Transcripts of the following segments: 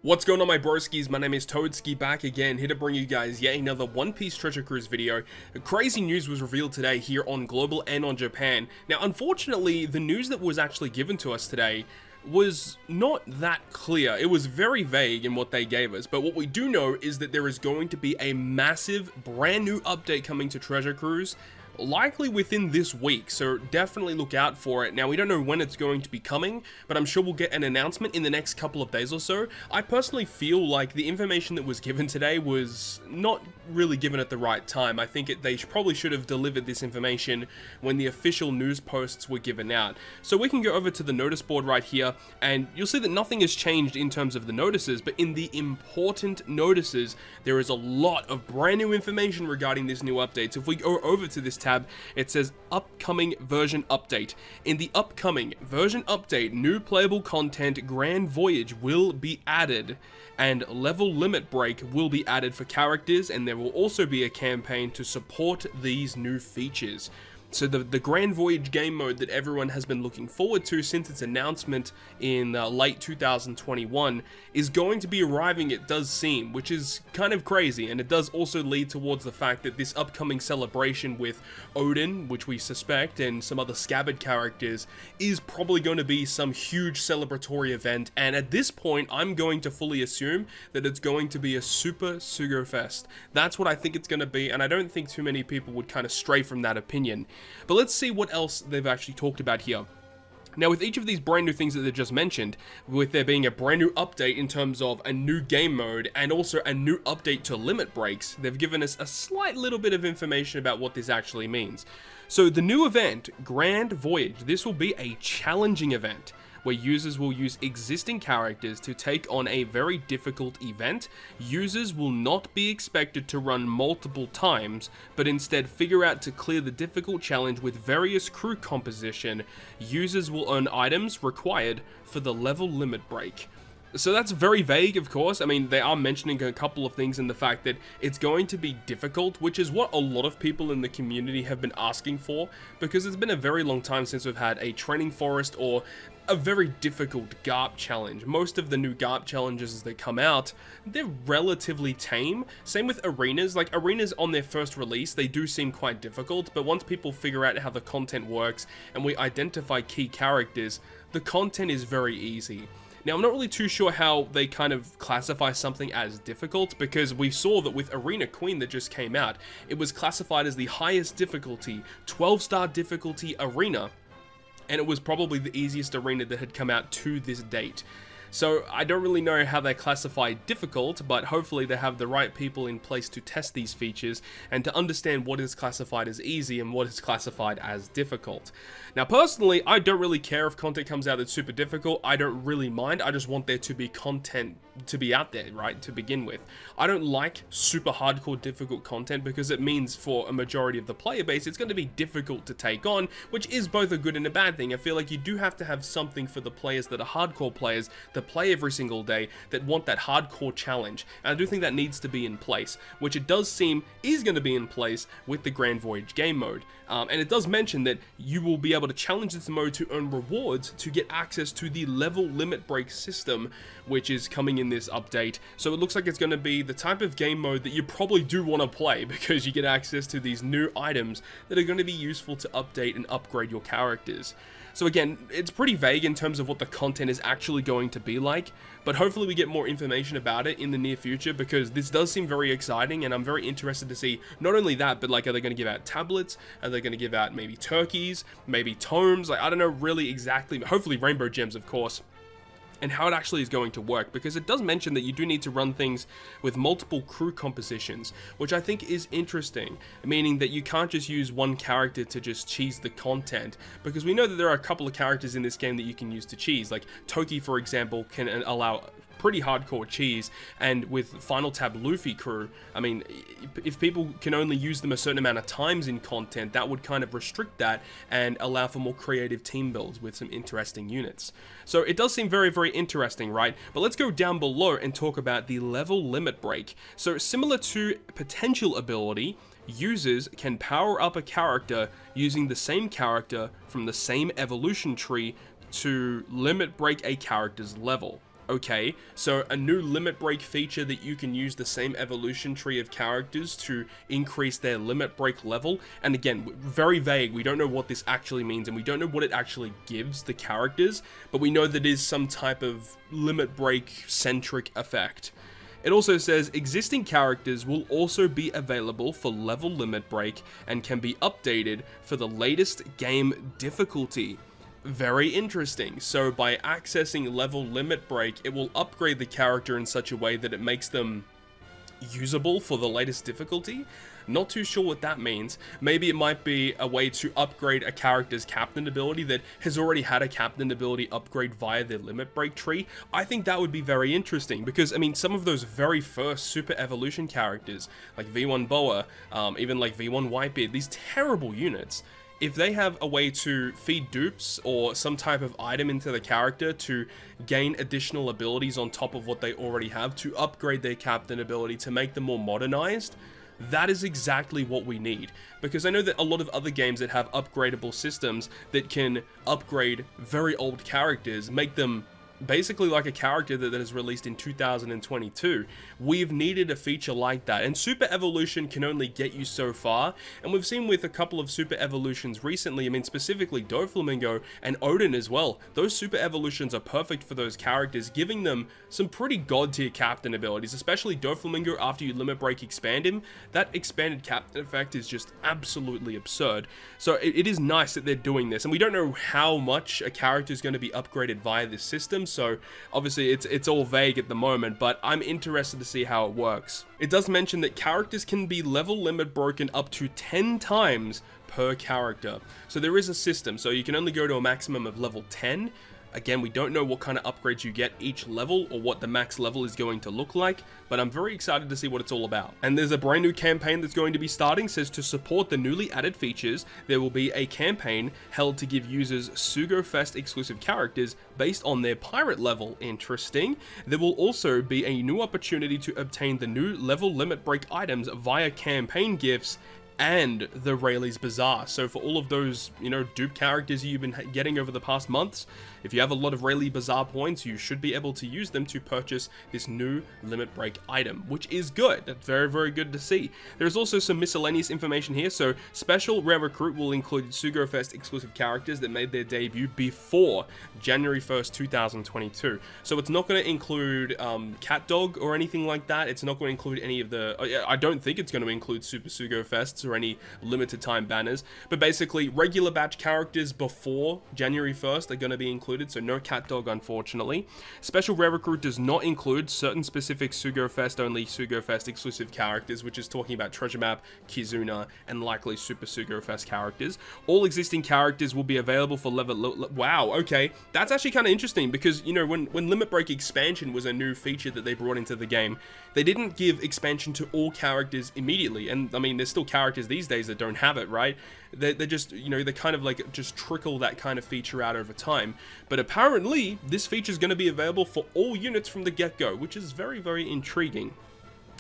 What's going on, my broskies? My name is Toadskii, back again, here to bring you guys yet another One Piece Treasure Cruise video. Crazy news was revealed today here on Global and on Japan. Now, unfortunately, the news that was actually given to us today was not that clear. It was very vague in what they gave us, but what we do know is that there is going to be a massive, brand new update coming to Treasure Cruise, likely within this week, so definitely look out for it. Now, we don't know when it's going to be coming, but I'm sure we'll get an announcement in the next couple of days or so. I personally feel like the information that was given today was not really given at the right time. I think they probably should have delivered this information when the official news posts were given out. So we can go over to the notice board right here, and you'll see that nothing has changed in terms of the notices, but in the important notices, there is a lot of brand new information regarding this new update. So if we go over to this tab, it says upcoming version update. In the upcoming version update, new playable content Grand Voyage will be added, and level limit break will be added for characters, and there will also be a campaign to support these new features. So the Grand Voyage game mode that everyone has been looking forward to since its announcement in late 2021 is going to be arriving, it does seem, which is kind of crazy, and it does also lead towards the fact that this upcoming celebration with Odin, which we suspect, and some other Scabbard characters, is probably going to be some huge celebratory event, and at this point, I'm going to fully assume that it's going to be a Super Sugo Fest. That's what I think it's going to be, and I don't think too many people would kind of stray from that opinion. But let's see what else they've actually talked about here. Now, with each of these brand new things that they just mentioned, with there being a brand new update in terms of a new game mode and also a new update to limit breaks, they've given us a slight little bit of information about what this actually means. So the new event, Grand Voyage, this will be a challenging event where users will use existing characters to take on a very difficult event. Users will not be expected to run multiple times, but instead figure out to clear the difficult challenge with various crew composition. Users will earn items required for the level limit break. So that's very vague, of course. I mean, they are mentioning a couple of things in the fact that it's going to be difficult, which is what a lot of people in the community have been asking for, because it's been a very long time since we've had a training forest or a very difficult GARP challenge. Most of the new GARP challenges as they come out, they're relatively tame. Same with arenas. Like, arenas on their first release, they do seem quite difficult, but once people figure out how the content works and we identify key characters, the content is very easy. Now, I'm not really too sure how they kind of classify something as difficult, because we saw that with Arena Queen that just came out, it was classified as the highest difficulty, 12-star difficulty arena, and it was probably the easiest arena that had come out to this date. So I don't really know how they classify difficult, but hopefully they have the right people in place to test these features and to understand what is classified as easy and what is classified as difficult. Now, personally, I don't really care if content comes out that's super difficult. I don't really mind. I just want there to be content to be out there, right, to begin with. I don't like super hardcore difficult content because it means for a majority of the player base, it's going to be difficult to take on, which is both a good and a bad thing. I feel like you do have to have something for the players that are hardcore players that play every single day, that want that hardcore challenge, and I do think that needs to be in place, which it does seem is going to be in place with the Grand Voyage game mode. And it does mention that you will be able to challenge this mode to earn rewards to get access to the level limit break system, which is coming in this update. So it looks like it's going to be the type of game mode that you probably do want to play, because you get access to these new items that are going to be useful to update and upgrade your characters. So again, it's pretty vague in terms of what the content is actually going to be like, but hopefully we get more information about it in the near future, because this does seem very exciting, and I'm very interested to see not only that, but like, are they going to give out tablets? Are they going to give out maybe turkeys, maybe tomes? Like, I don't know really exactly, hopefully rainbow gems, of course, and how it actually is going to work, because it does mention that you do need to run things with multiple crew compositions, which I think is interesting, meaning that you can't just use one character to just cheese the content, because we know that there are a couple of characters in this game that you can use to cheese, like Toki, for example, can allow pretty hardcore cheese, and with Final Tab Luffy crew, I mean, if people can only use them a certain amount of times in content, that would kind of restrict that and allow for more creative team builds with some interesting units. So it does seem very, very interesting, right? But let's go down below and talk about the level limit break. So similar to potential ability, users can power up a character using the same character from the same evolution tree to limit break a character's level. Okay, so a new limit break feature that you can use the same evolution tree of characters to increase their limit break level. And again, very vague. We don't know what this actually means, and we don't know what it actually gives the characters, but we know that it is some type of limit break centric effect. It also says existing characters will also be available for level limit break and can be updated for the latest game difficulty. Very interesting. So by accessing level limit break, it will upgrade the character in such a way that it makes them usable for the latest difficulty. Not too sure what that means. Maybe it might be a way to upgrade a character's captain ability that has already had a captain ability upgrade via their limit break tree. I think that would be very interesting because, I mean, some of those very first super evolution characters, like V1 Boa, even like V1 Whitebeard, these terrible units, if they have a way to feed dupes or some type of item into the character to gain additional abilities on top of what they already have, to upgrade their captain ability, to make them more modernized, that is exactly what we need. Because I know that a lot of other games that have upgradable systems that can upgrade very old characters, make them basically like a character that is released in 2022. We've needed a feature like that, and Super Evolution can only get you so far, and we've seen with a couple of Super Evolutions recently, I mean specifically Doflamingo and Odin as well, those Super Evolutions are perfect for those characters, giving them some pretty god tier captain abilities, especially Doflamingo after you limit break expand him. That expanded captain effect is just absolutely absurd. So it is nice that they're doing this, and we don't know how much a character is going to be upgraded via this system, so obviously it's all vague at the moment, but I'm interested to see how it works. It does mention that characters can be level limit broken up to 10 times per character. So there is a system, so you can only go to a maximum of level 10. Again, we don't know what kind of upgrades you get each level or what the max level is going to look like, but I'm very excited to see what it's all about. And there's a brand new campaign that's going to be starting. It says to support the newly added features, there will be a campaign held to give users Sugo Fest exclusive characters based on their pirate level. Interesting. There will also be a new opportunity to obtain the new level limit break items via campaign gifts and the Rayleigh's Bazaar. So for all of those, you know, dupe characters you've been getting over the past months, if you have a lot of Rayleigh Bazaar points, you should be able to use them to purchase this new limit break item, which is good. That's very, very good to see. There's also some miscellaneous information here. So Special Rare Recruit will include Sugo Fest exclusive characters that made their debut before January 1st, 2022. So it's not going to include Cat Dog or anything like that. It's not going to include any of the, I don't think it's going to include Super Sugo Fests or any limited time banners, but basically regular batch characters before January 1st are going to be included, so no Cat Dog unfortunately. Special Rare Recruit does not include certain specific Sugo Fest only Sugo Fest exclusive characters, which is talking about Treasure Map, Kizuna, and likely Super Sugo Fest characters. All existing characters will be available for level, wow, okay, that's actually kind of interesting, because, you know, when Limit Break Expansion was a new feature that they brought into the game, they didn't give expansion to all characters immediately, and I mean, there's still characters these days that don't have it, right? They're just, you know, they kind of like just trickle that kind of feature out over time. But apparently, this feature is going to be available for all units from the get-go, which is very, very intriguing.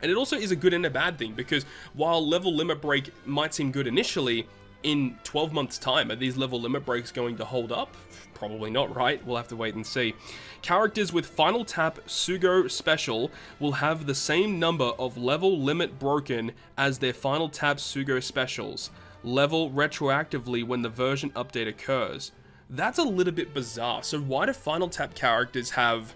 And it also is a good and a bad thing, because while level limit break might seem good initially, in 12 months time, are these level limit breaks going to hold up? Probably not, right? We'll have to wait and see. Characters with Final Tap Sugo Special will have the same number of level limit broken as their Final Tap Sugo Specials. Level retroactively when the version update occurs. That's a little bit bizarre. So why do Final Tap characters have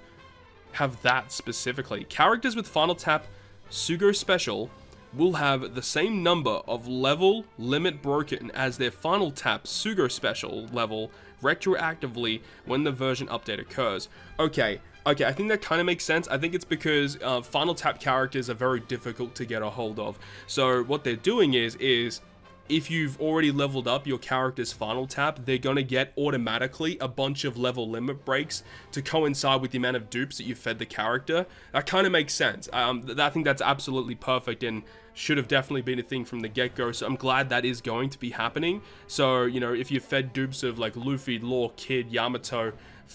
that specifically? Characters with Final Tap Sugo Special will have the same number of level limit broken as their Final Tap Sugo Special level retroactively when the version update occurs. Okay, I think that kind of makes sense. I think it's because Final Tap characters are very difficult to get a hold of. So what they're doing is if you've already leveled up your character's Final Tap, they're going to get automatically a bunch of level limit breaks to coincide with the amount of dupes that you fed the character. That kind of makes sense. I think that's absolutely perfect and should have definitely been a thing from the get-go, so I'm glad that is going to be happening. So, you know, if you fed dupes of like Luffy, Law, Kid, Yamato,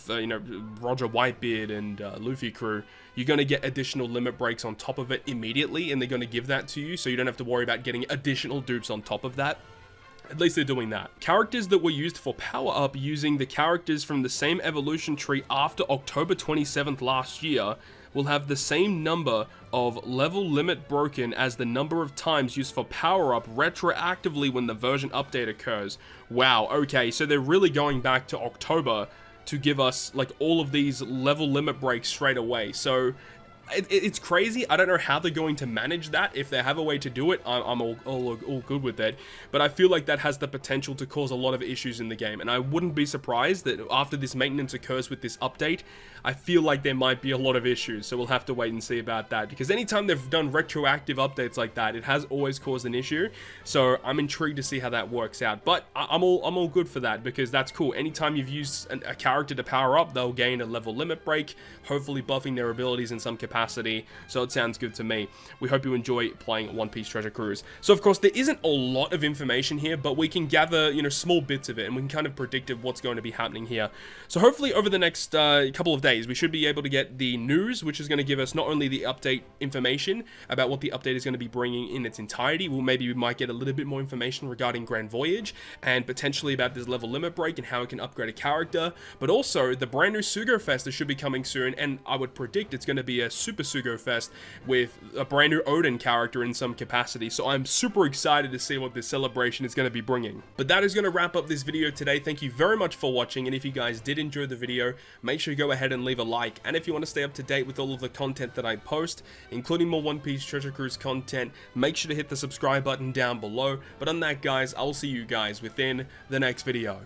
you know, Roger Whitebeard and Luffy crew, you're going to get additional limit breaks on top of it immediately, and they're going to give that to you, so you don't have to worry about getting additional dupes on top of that. At least they're doing that. Characters that were used for power up using the characters from the same evolution tree after October 27th last year will have the same number of level limit broken as the number of times used for power up retroactively when the version update occurs. Wow, okay, so they're really going back to October to give us like all of these level limit breaks straight away. So it's crazy. I don't know how they're going to manage that. If they have a way to do it, I'm all good with it. But I feel like that has the potential to cause a lot of issues in the game. And I wouldn't be surprised that after this maintenance occurs with this update, I feel like there might be a lot of issues. So we'll have to wait and see about that. Because anytime they've done retroactive updates like that, it has always caused an issue. So I'm intrigued to see how that works out. But I'm all good for that, because that's cool. Anytime you've used a character to power up, they'll gain a level limit break, hopefully buffing their abilities in some capacity. So it sounds good to me. We hope you enjoy playing One Piece Treasure Cruise. So of course there isn't a lot of information here, but we can gather, you know, small bits of it, and we can kind of predict what's going to be happening here. So hopefully over the next couple of days we should be able to get the news, which is going to give us not only the update information about what the update is going to be bringing in its entirety. Well, maybe we might get a little bit more information regarding Grand Voyage and potentially about this level limit break and how it can upgrade a character, but also the brand new Sugo Fest that should be coming soon, and I would predict it's going to be a Super Sugo Fest with a brand new Odin character in some capacity. So I'm super excited to see what this celebration is going to be bringing. But that is going to wrap up this video today. Thank you very much for watching, and if you guys did enjoy the video, make sure you go ahead and leave a like. And if you want to stay up to date with all of the content that I post, including more One Piece Treasure Cruise content, make sure to hit the subscribe button down below. But on that, guys, I'll see you guys within the next video.